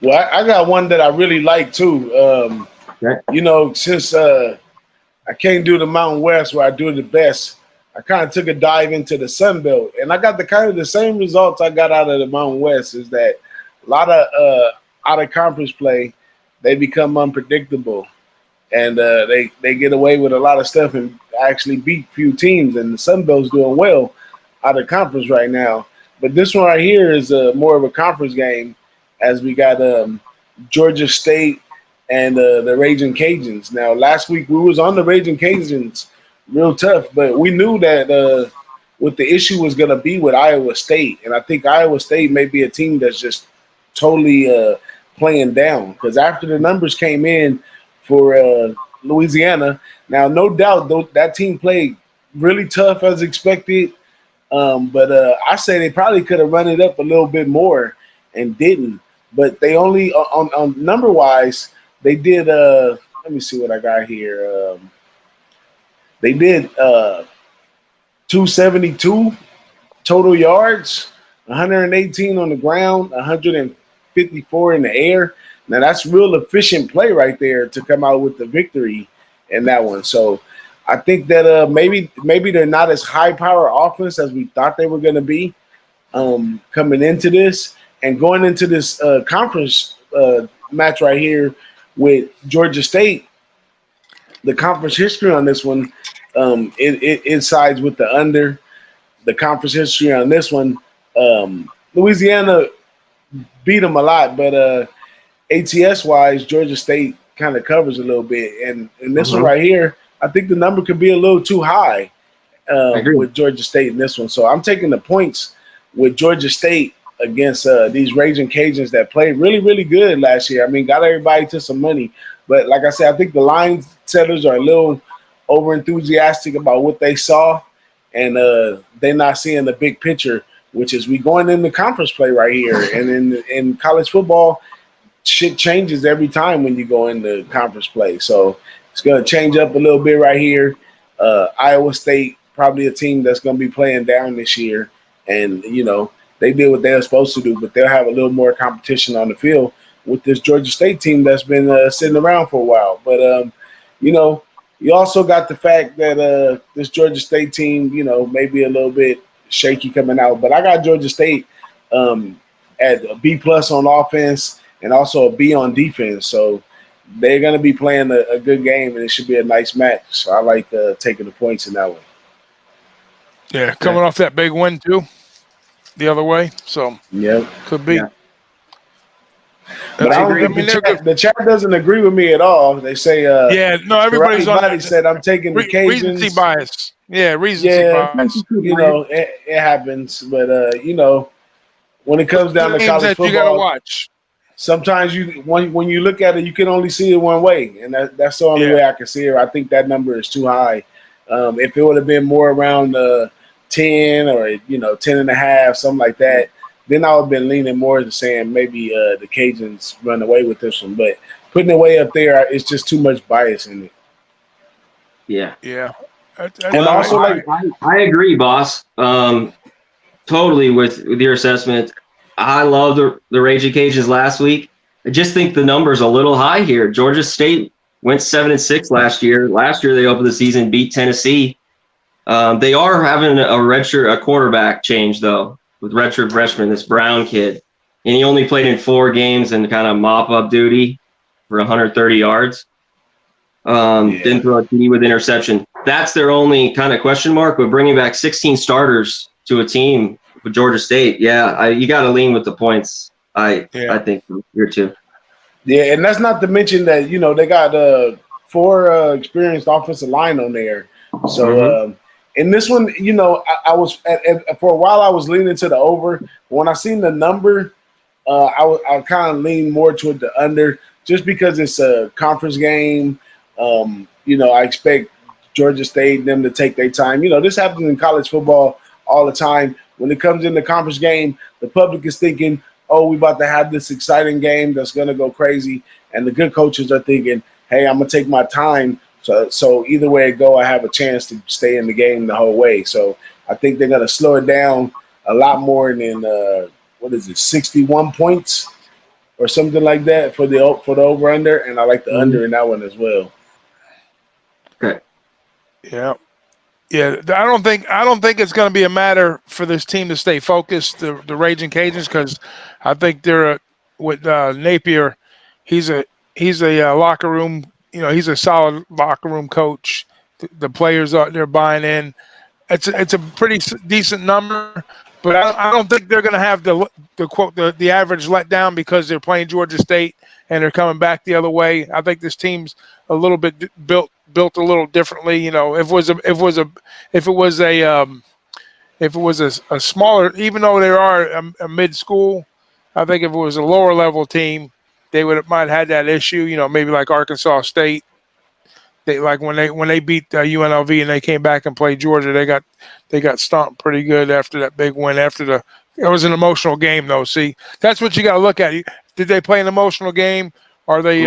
Well, I got one that I really like too. Okay. Since I can't do the Mountain West where I do the best, I kind of took a dive into the Sunbelt, and I got the same results I got out of the Mountain West. Is that a lot of out of conference play, they become unpredictable, and they get away with a lot of stuff and actually beat few teams. And the Sunbelt's doing well out of conference right now. But this one right here is more of a conference game, as we got Georgia State and the Ragin Cajuns. Now, last week we was on the Ragin Cajuns real tough, but we knew that what the issue was going to be with Iowa State. And I think Iowa State may be a team that's just totally playing down, because after the numbers came in for Louisiana, now no doubt that team played really tough as expected, but I say they probably could have run it up a little bit more and didn't. But they only on number wise, they did. Let me see what I got here. They did 272 total yards, 118 on the ground, 154 in the air. Now that's real efficient play right there to come out with the victory in that one. So I think that maybe they're not as high power offense as we thought they were going to be coming into this, and going into this conference match right here with Georgia State. The conference history on this one, it sides with the under. The conference history on this one, Louisiana beat them a lot, but ATS-wise, Georgia State kind of covers a little bit. And in this one right here, I think the number could be a little too high with Georgia State in this one. So I'm taking the points with Georgia State against these Ragin Cajuns that played really, really good last year. I mean, got everybody to some money. But like I said, I think the line setters are a little over-enthusiastic about what they saw, and they're not seeing the big picture, which is we going into conference play right here. And in college football, shit changes every time when you go into conference play. So it's going to change up a little bit right here. Iowa State, probably a team that's going to be playing down this year. And, they did what they were supposed to do, but they'll have a little more competition on the field with this Georgia State team that's been sitting around for a while. But, you also got the fact that this Georgia State team, may be a little bit shaky coming out. But I got Georgia State at a B+ on offense and also a B on defense. So they're going to be playing a good game, and it should be a nice match. So I like taking the points in that one. Yeah, coming off that big win, too, the other way. So, could be. Yeah. But I don't think the chat doesn't agree with me at all. They say, everybody's on that. Said I'm taking the Cajuns. Recency bias. Yeah, recency bias. It happens. But, when it comes down to college football, you got to watch. Sometimes when you look at it, you can only see it one way, and that's the only way I can see it. I think that number is too high. If it would have been more around 10 or 10.5, something like that, then I would have been leaning more to saying maybe the Cajuns run away with this one. But putting it way up there, it's just too much bias in it. Yeah. Yeah. And also, I agree, boss. Totally with your assessment. I love the Ragin Cajuns last week. I just think the number's a little high here. Georgia State went 7-6 last year. Last year they opened the season, beat Tennessee. They are having a quarterback change though, with redshirt freshman, this Brown kid, and he only played in 4 games and kind of mop up duty for 130 yards. Didn't throw a TD with interception. That's their only kind of question mark. But bringing back 16 starters to a team with Georgia State, you got to lean with the points. I think here too. Yeah, and that's not to mention that they got 4 experienced offensive line on there. So in this one, I was for a while I was leaning to the over. When I seen the number, I kind of leaned more toward the under, just because it's a conference game. I expect Georgia State them to take their time. This happens in college football all the time. When it comes in the conference game, the public is thinking, oh, we about to have this exciting game that's going to go crazy. And the good coaches are thinking, hey, I'm going to take my time. So either way it go, I have a chance to stay in the game the whole way. So I think they're going to slow it down a lot more than, 61 points. or something like that for the over under, and I like the under in that one as well. Okay. Yeah. Yeah, I don't think it's going to be a matter for this team to stay focused, the Ragin Cajuns, because I think they're with Napier. He's a locker room. He's a solid locker room coach. The players out there buying in. It's a pretty decent number, but I don't think they're going to have the average letdown because they're playing Georgia State and they're coming back the other way. I think this team's a little bit built a little differently. If it was a smaller, even though they are a mid school, I think if it was a lower level team, they might have had that issue. Maybe like Arkansas State. They like when they beat UNLV and they came back and played Georgia, they got stomped pretty good after that big win. It was an emotional game though. See, that's what you got to look at. Did they play an emotional game? Are they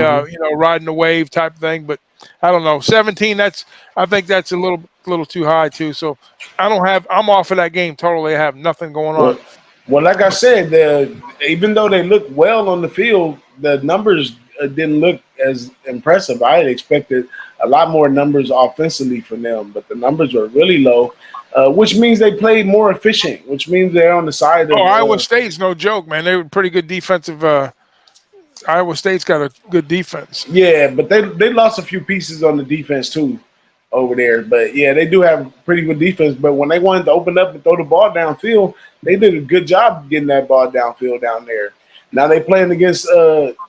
riding the wave type thing? But I don't know. 17. I think that's a little too high too. So I'm off of that game totally. I have nothing going on. Well, like I said, even though they look well on the field, the numbers didn't look as impressive. I had expected a lot more numbers offensively from them, but the numbers were really low, which means they played more efficient, which means they're on the side of Iowa State's no joke, man. They were pretty good defensive. Iowa State's got a good defense. Yeah, but they lost a few pieces on the defense too over there. But, yeah, they do have pretty good defense. But when they wanted to open up and throw the ball downfield, they did a good job getting that ball downfield down there. Now they playing against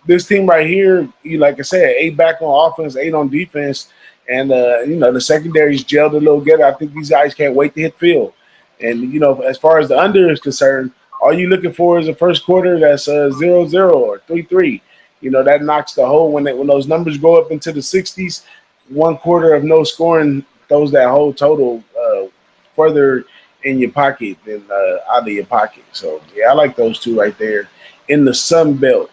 this team right here. Like I said, 8 back on offense, 8 on defense, and the secondary's gelled a little together. I think these guys can't wait to hit field. And as far as the under is concerned, all you looking for is a first quarter that's 0-0 or 3-3. That knocks the whole when those numbers go up into the 60s. 1 quarter of no scoring throws that whole total further in your pocket than out of your pocket. So yeah, I like those two right there in the Sunbelt.